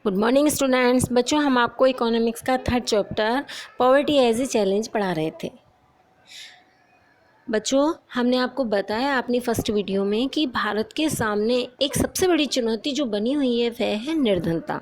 Good morning students. बच्चों, हम आपको इकोनॉमिक्स का third chapter poverty as a challenge पढ़ा रहे थे। बच्चों, हमने आपको बताया अपनी फर्स्ट वीडियो में कि भारत के सामने एक सबसे बड़ी चुनौती जो बनी हुई है वह है निर्धनता।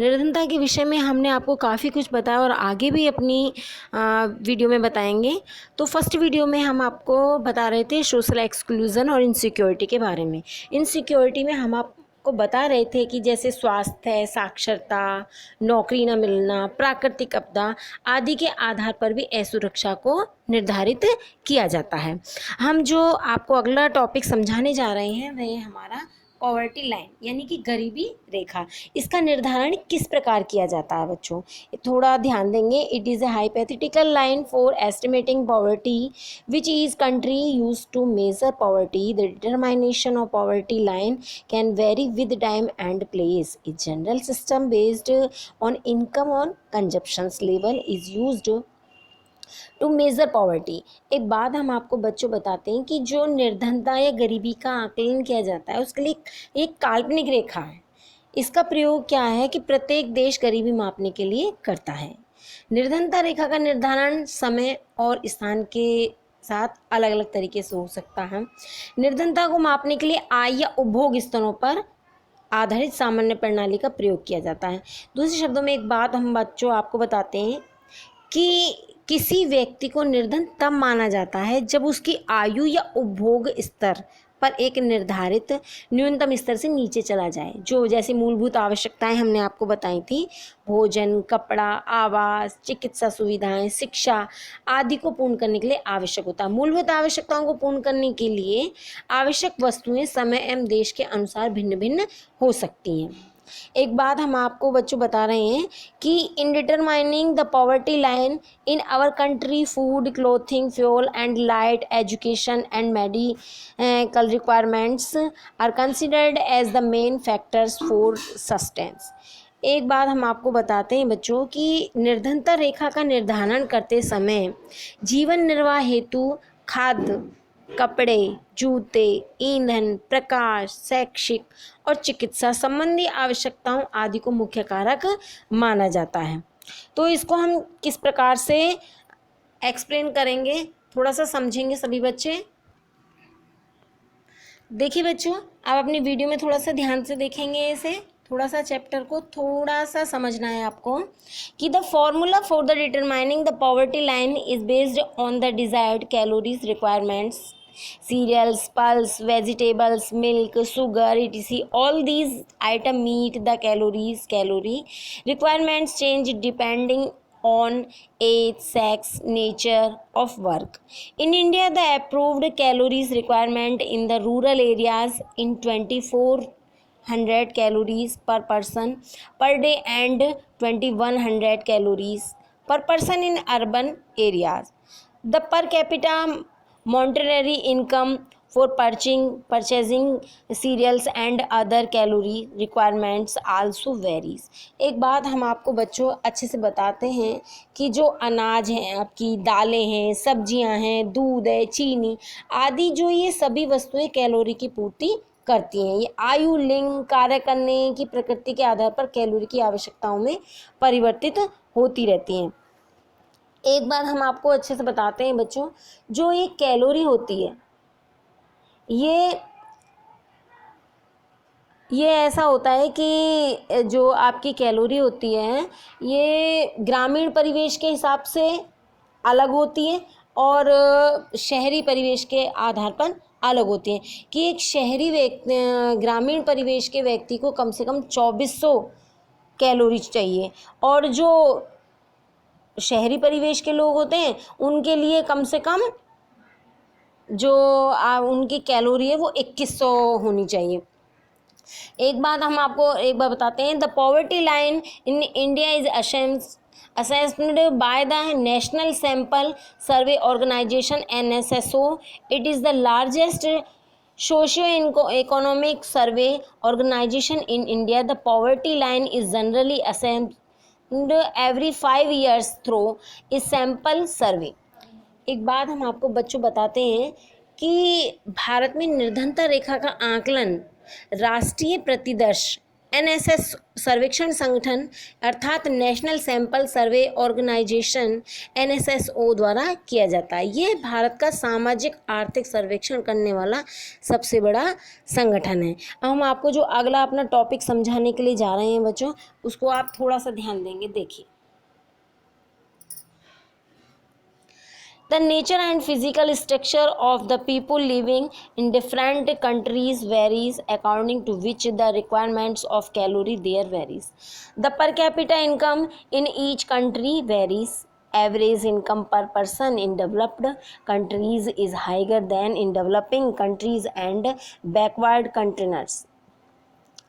निर्धनता के विषय में हमने आपको काफ़ी कुछ बताया और आगे भी अपनी वीडियो में बताएंगे। तो फर्स्ट वीडियो में हम आपको बता रहे थे सोशल एक्सक्लूजन और इनसिक्योरिटी के बारे में। इनसिक्योरिटी में हम आपको बता रहे थे कि जैसे स्वास्थ्य, साक्षरता, नौकरी न मिलना, प्राकृतिक आपदा आदि के आधार पर भी असुरक्षा को निर्धारित किया जाता है। हम जो आपको अगला टॉपिक समझाने जा रहे हैं वह हमारा पॉवर्टी लाइन यानी कि गरीबी रेखा। इसका निर्धारण किस प्रकार किया जाता है बच्चों, थोड़ा ध्यान देंगे। It is a hypothetical line for estimating poverty which is country use to measure poverty. The determination of poverty line can vary with time and place. Is general system based on income on consumptions level is used to measure poverty. एक बात हम आपको बच्चों बताते हैं कि जो निर्धनता या गरीबी का आकलन किया जाता है उसके लिए एक काल्पनिक रेखा है। इसका प्रयोग क्या है कि प्रत्येक देश गरीबी मापने के लिए करता है। निर्धनता रेखा का निर्धारण समय और स्थान के साथ अलग अलग तरीके से हो सकता है। निर्धनता को मापने के लिए आय या उपभोग स्तरों पर आधारित सामान्य प्रणाली का प्रयोग किया जाता है। दूसरे शब्दों में एक बात हम बच्चों आपको बताते हैं कि किसी व्यक्ति को निर्धन तब माना जाता है जब उसकी आयु या उपभोग स्तर पर एक निर्धारित न्यूनतम स्तर से नीचे चला जाए। जो जैसी मूलभूत आवश्यकताएं हमने आपको बताई थी, भोजन, कपड़ा, आवास, चिकित्सा सुविधाएं, शिक्षा आदि को पूर्ण करने के लिए आवश्यक होता है। मूलभूत आवश्यकताओं को पूर्ण करने के लिए आवश्यक वस्तुएं समय एवं देश के अनुसार भिन्न भिन्न हो सकती हैं। एक बात हम आपको बच्चों बता रहे हैं कि in determining the poverty line in our country food, clothing, fuel and light, education and medical requirements are considered as the main factors for sustenance. एक बात हम आपको बताते हैं बच्चों कि निर्धनता रेखा का निर्धारण करते समय जीवन निर्वाह हेतु खाद्य, कपड़े, जूते, ईंधन, प्रकाश, शैक्षिक और चिकित्सा संबंधी आवश्यकताओं आदि को मुख्य कारक माना जाता है। तो इसको हम किस प्रकार से एक्सप्लेन करेंगे, थोड़ा सा समझेंगे सभी बच्चे। देखिए बच्चों, आप अपनी वीडियो में थोड़ा सा ध्यान से देखेंगे, इसे थोड़ा सा चैप्टर को थोड़ा सा समझना है आपको कि the formula for the determining the poverty line is based on the desired calories requirements, cereals, pulse, vegetables, milk, sugar, etc. All these items meet the calorie requirements change depending on age, sex, nature of work. In India, the approved calories requirement in the rural areas in 2400 calories per person per day and 2100 calories per person in urban areas. The per capita monetary income for purchasing cereals and other calorie requirements also varies. एक बात हम आपको बच्चों अच्छे से बताते हैं कि जो अनाज हैं, आपकी दालें हैं, सब्जियां हैं, दूध है, चीनी आदि, जो ये सभी वस्तुएं कैलोरी की पूर्ति करती हैं। ये आयु, लिंग, कार्य करने की प्रकृति के आधार पर कैलोरी की आवश्यकताओं में परिवर्तित होती रहती हैं। एक बार हम आपको अच्छे से बताते हैं बच्चों, जो ये कैलोरी होती है ये ऐसा होता है कि जो आपकी कैलोरी होती है ये ग्रामीण परिवेश के हिसाब से अलग होती है और शहरी परिवेश के आधार पर अलग होती है। कि एक शहरी व्यक्ति, ग्रामीण परिवेश के व्यक्ति को कम से कम 2400 कैलोरी चाहिए और जो शहरी परिवेश के लोग होते हैं उनके लिए कम से कम जो उनकी कैलोरी है वो 2100 होनी चाहिए। एक बात हम आपको एक बार बताते हैं, the poverty line in India is assessed by the National Sample Survey Organization NSSO. It is the largest socio-economic survey organization in India. The poverty line is generally assessed every 5 years through a sample survey. एक बात हम आपको बच्चों बताते हैं कि भारत में निर्धनता रेखा का आकलन राष्ट्रीय प्रतिदर्श एनएसएस सर्वेक्षण संगठन अर्थात national sample survey organisation NSSO द्वारा किया जाता है। ये भारत का सामाजिक आर्थिक सर्वेक्षण करने वाला सबसे बड़ा संगठन है। अब हम आपको जो अगला अपना टॉपिक समझाने के लिए जा रहे हैं बच्चों, उसको आप थोड़ा सा ध्यान देंगे। देखिए, the nature and physical structure of the people living in different countries varies according to which the requirements of calorie there varies. The per capita income in each country varies. Average income per person in developed countries is higher than in developing countries and backward countries.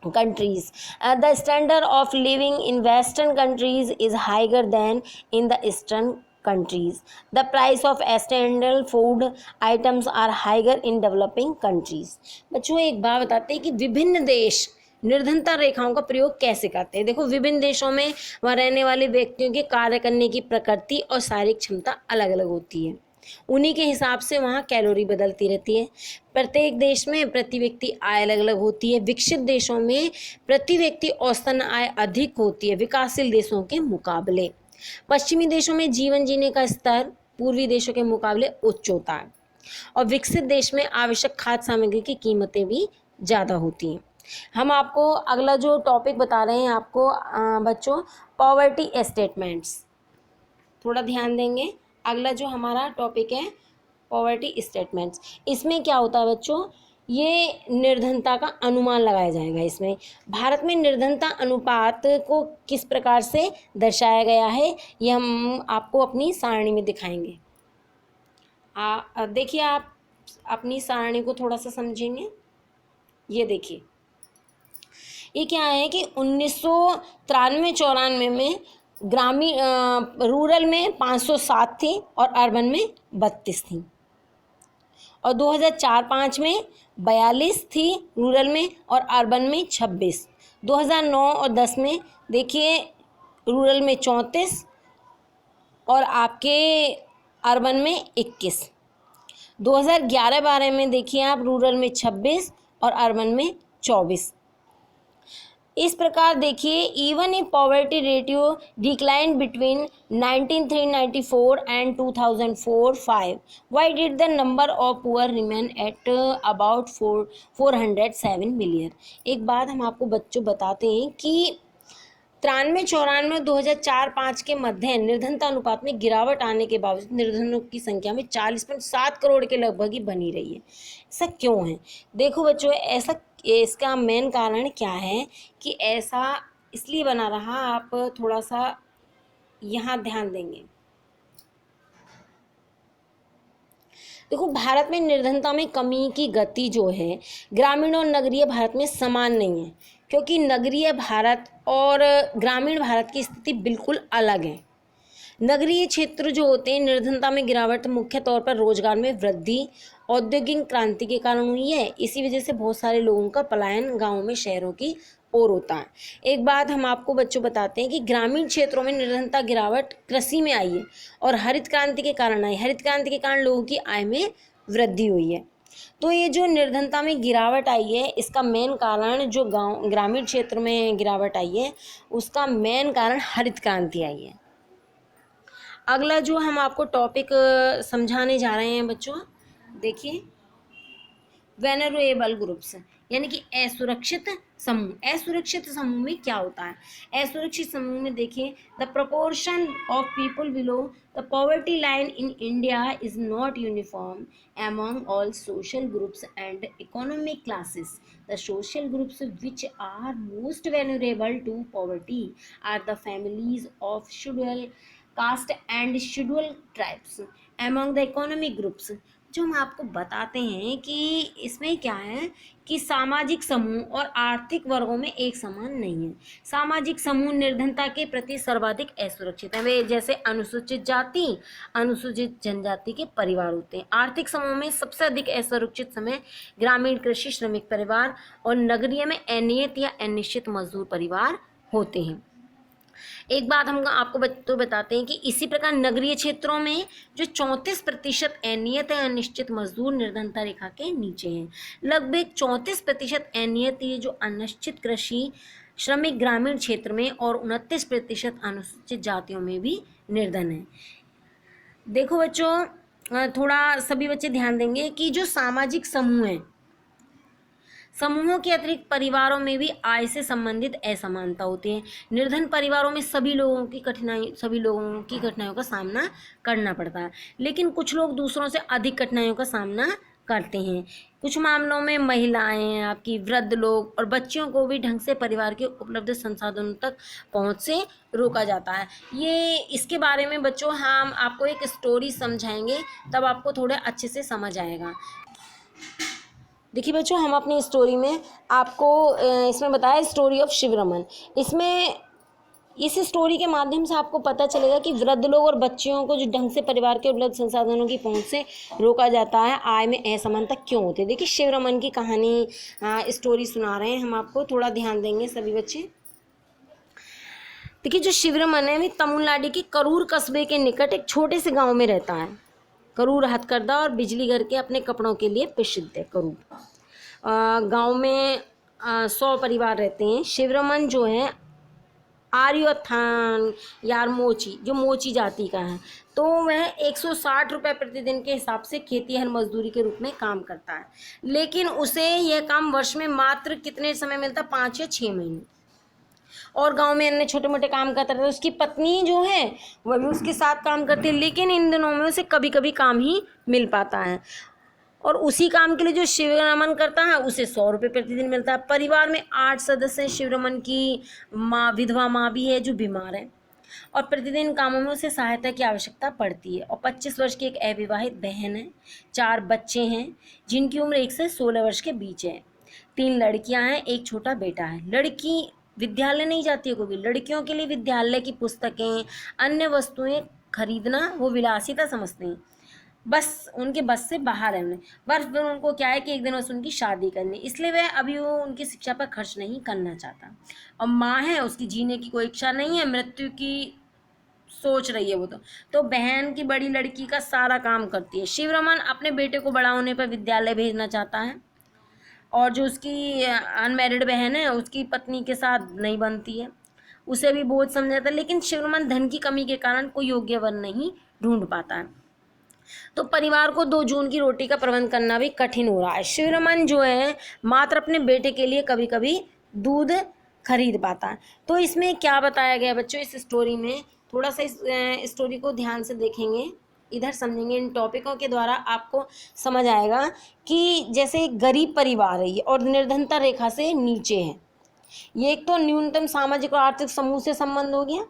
The standard of living in Western countries is higher than in the Eastern countries. The price of essential food items are higher in developing countries. बच्चों एक बात बताते हैं कि विभिन्न देश निर्धनता रेखाओं का प्रयोग कैसे करते हैं। देखो, विभिन्न देशों में वहाँ रहने वाले व्यक्तियों के कार्य करने की प्रकृति और शारीरिक क्षमता अलग अलग होती है। उन्हीं के हिसाब से वहाँ कैलोरी बदलती रहती है। प्रत्येक देश में प्रति व्यक्ति आय अलग अलग होती है। विकसित देशों में प्रति व्यक्ति औसतन आय अधिक होती है विकासशील देशों के मुकाबले। पश्चिमी देशों में जीवन जीने का स्तर पूर्वी देशों के मुकाबले उच्च होता है और विकसित देश में आवश्यक खाद्य सामग्री की कीमतें भी ज़्यादा होती हैं। हम आपको अगला जो टॉपिक बता रहे हैं आपको बच्चों, पॉवर्टी स्टेटमेंट्स, थोड़ा ध्यान देंगे। अगला जो हमारा टॉपिक है पॉवर्टी स्टेटमेंट्स, इसमें क्या होता है बच्चों, ये निर्धनता का अनुमान लगाया जाएगा। इसमें भारत में निर्धनता अनुपात को किस प्रकार से दर्शाया गया है ये हम आपको अपनी सारणी में दिखाएंगे। देखिए, आप अपनी सारणी को थोड़ा सा समझेंगे। ये देखिए, ये क्या है कि 1993-94 में ग्रामीण रूरल में 507 थी और अर्बन में 32 थी, और 2004-05 में 42 थी रूरल में और अर्बन में 26। 2009 और 10 में देखिए रूरल में 34 और आपके अर्बन में 21। 2011-12 में देखिए आप रूरल में 26 और अर्बन में 24। इस प्रकार देखिए, even a poverty ratio decline between 1994 and 2004-05, why did the number of poor remain at about 407 million. एक बात हम आपको बच्चों बताते हैं कि 93-94 2004-05 के मध्य निर्धनता अनुपात में गिरावट आने के बावजूद निर्धनों की संख्या में 40.7 करोड़ के लगभग ही बनी रही है। ऐसा क्यों है? देखो बच्चों, ऐसा इसका मेन कारण क्या है कि ऐसा इसलिए बना रहा, आप थोड़ा सा यहाँ ध्यान देंगे। देखो, भारत में निर्धनता में कमी की गति जो है ग्रामीण और नगरीय भारत में समान नहीं है, क्योंकि नगरीय भारत और ग्रामीण भारत की स्थिति बिल्कुल अलग है। नगरीय क्षेत्र जो होते हैं, निर्धनता में गिरावट मुख्य तौर पर रोजगार में वृद्धि, औद्योगिक क्रांति के कारण हुई है। इसी वजह से बहुत सारे लोगों का पलायन गाँव में शहरों की ओर होता है। एक बात हम आपको बच्चों बताते हैं कि ग्रामीण क्षेत्रों में निर्धनता गिरावट कृषि में आई है और हरित क्रांति के कारण आई। हरित क्रांति के कारण लोगों की आय में वृद्धि हुई है। तो ये जो निर्धनता में गिरावट आई है, इसका मेन कारण जो ग्रामीण क्षेत्र में गिरावट आई है, उसका मेन कारण हरित क्रांति आई है। अगला जो हम आपको टॉपिक समझाने जा रहे हैं बच्चों, देखिए, वेनरेबल ग्रुप्स, यानी कि असुरक्षित समूह। असुरक्षित समूह में क्या होता है? असुरक्षित समूह में देखिए, the proportion of people below the poverty line in India is not uniform among all social groups and economic classes. The social groups which are most vulnerable to poverty are the families of scheduled caste and scheduled tribes. Among the economic groups, जो हम आपको बताते हैं कि इसमें क्या है कि सामाजिक समूह और आर्थिक वर्गों में एक समान नहीं है। सामाजिक समूह निर्धनता के प्रति सर्वाधिक असुरक्षित हैं। वे जैसे अनुसूचित जाति, अनुसूचित जनजाति के परिवार होते हैं। आर्थिक समूह में सबसे अधिक असुरक्षित समय ग्रामीण कृषि श्रमिक परिवार और नगरीय में अनियत या अनिश्चित मजदूर परिवार होते हैं। एक बात हम आपको बताते हैं कि इसी प्रकार नगरीय क्षेत्रों में जो 34% अनियत या अनिश्चित मजदूर निर्धनता रेखा के नीचे हैं। लगभग 34% अनियत, ये जो अनिश्चित कृषि श्रमिक ग्रामीण क्षेत्र में और 29% अनुसूचित जातियों में भी निर्धन है। देखो बच्चों, थोड़ा सभी बच्चे ध्यान देंगे कि जो सामाजिक समूह हैं, समूहों के अतिरिक्त परिवारों में भी आय से संबंधित असमानता होती है। निर्धन परिवारों में सभी लोगों की कठिनाइयों का सामना करना पड़ता है, लेकिन कुछ लोग दूसरों से अधिक कठिनाइयों का सामना करते हैं। कुछ मामलों में महिलाएं, आपकी वृद्ध लोग और बच्चियों को भी ढंग से परिवार के उपलब्ध संसाधनों तक पहुंच से रोका जाता है। ये इसके बारे में बच्चों हम आपको एक स्टोरी समझाएंगे, तब आपको थोड़ा अच्छे से समझ आएगा। देखिए बच्चों, हम अपनी स्टोरी में आपको इसमें बताया स्टोरी ऑफ शिवरमन। इसमें इस स्टोरी के माध्यम से आपको पता चलेगा कि वृद्ध लोग और बच्चियों को जो ढंग से परिवार के उपलब्ध संसाधनों की पहुंच से रोका जाता है, आय में असमानता क्यों होती है। देखिए शिवरमन की कहानी स्टोरी सुना रहे हैं हम आपको, थोड़ा ध्यान देंगे सभी बच्चे। देखिए जो शिवरमन है, तमिलनाडु के करूर कस्बे के निकट एक छोटे से गाँव में रहता है। करूर हथकरघा और बिजली घर के अपने कपड़ों के लिए प्रसिद्ध है। करूर गांव में 100 परिवार रहते हैं। शिवरमन जो है आर्योत्थान यार मोची, जो मोची जाति का है, तो वह 160 रुपये प्रतिदिन के हिसाब से खेतीहर मजदूरी के रूप में काम करता है। लेकिन उसे यह काम वर्ष में मात्र कितने समय मिलता, 5 या 6 महीने। और गांव में अन्य छोटे मोटे काम करता रहता है। उसकी पत्नी जो है वह भी उसके साथ काम करती है, लेकिन इन दिनों में उसे कभी कभी काम ही मिल पाता है। और उसी काम के लिए जो शिवरमन करता है उसे 100 रुपये प्रतिदिन मिलता है। परिवार में 8 सदस्य हैं। शिवरमन की विधवा माँ भी है जो बीमार है, और प्रतिदिन कामों में उसे सहायता की आवश्यकता पड़ती है। और 25 वर्ष की एक अविवाहित बहन है। 4 बच्चे हैं जिनकी उम्र 1 से 16 वर्ष के बीच है। 3 लड़कियां हैं, एक छोटा बेटा है। लड़की विद्यालय नहीं जाती है कोई भी। लड़कियों के लिए विद्यालय की पुस्तकें, अन्य वस्तुएं खरीदना वो विलासिता समझते हैं, बस उनके बस से बाहर है उन्हें। बस उनको क्या है कि एक दिन बस उनकी शादी करनी, इसलिए वह अभी वो उनकी शिक्षा पर खर्च नहीं करना चाहता। और माँ है, उसकी जीने की कोई इच्छा नहीं है, मृत्यु की सोच रही है वो। तो बहन की बड़ी लड़की का सारा काम करती है। शिवरमन अपने बेटे को बड़ा होने पर विद्यालय भेजना चाहता है, और जो उसकी अनमैरिड बहन है उसकी पत्नी के साथ नहीं बनती है, उसे भी बोझ समझाता है। लेकिन शिवरमन धन की कमी के कारण कोई योग्य वर नहीं ढूंढ पाता है, तो परिवार को 2 जून की रोटी का प्रबंध करना भी कठिन हो रहा है। शिवरमन जो है मात्र अपने बेटे के लिए कभी कभी दूध खरीद पाता है। तो इसमें क्या बताया गया बच्चों, इस स्टोरी में थोड़ा सा इस स्टोरी को ध्यान से देखेंगे, इधर समझेंगे। इन टॉपिकों के द्वारा आपको समझ आएगा कि जैसे एक गरीब परिवार है ये, और निर्धनता रेखा से नीचे है ये। एक तो न्यूनतम सामाजिक और आर्थिक समूह से संबंध हो गया,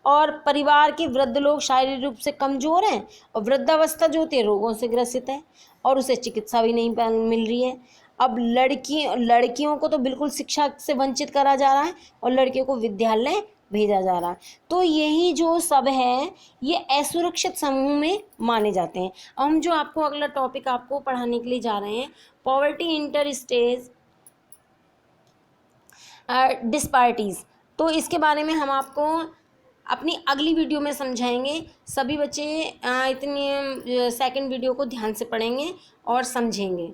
और परिवार के वृद्ध लोग शारीरिक रूप से कमजोर हैं, और वृद्धावस्था जो होती है रोगों से ग्रसित है, और उसे चिकित्सा भी नहीं मिल रही है। अब लड़कियों को तो बिल्कुल शिक्षा से वंचित करा जा रहा है, और लड़कियों को विद्यालय भेजा जा रहा है। तो यही जो सब है ये असुरक्षित समूह में माने जाते हैं। हम जो आपको अगला टॉपिक आपको पढ़ाने के लिए जा रहे हैं, पॉवर्टी इंटर स्टेज डिस्पैरिटीज, तो इसके बारे में हम आपको अपनी अगली वीडियो में समझाएंगे। सभी बच्चे इतनी सेकंड वीडियो को ध्यान से पढ़ेंगे और समझेंगे।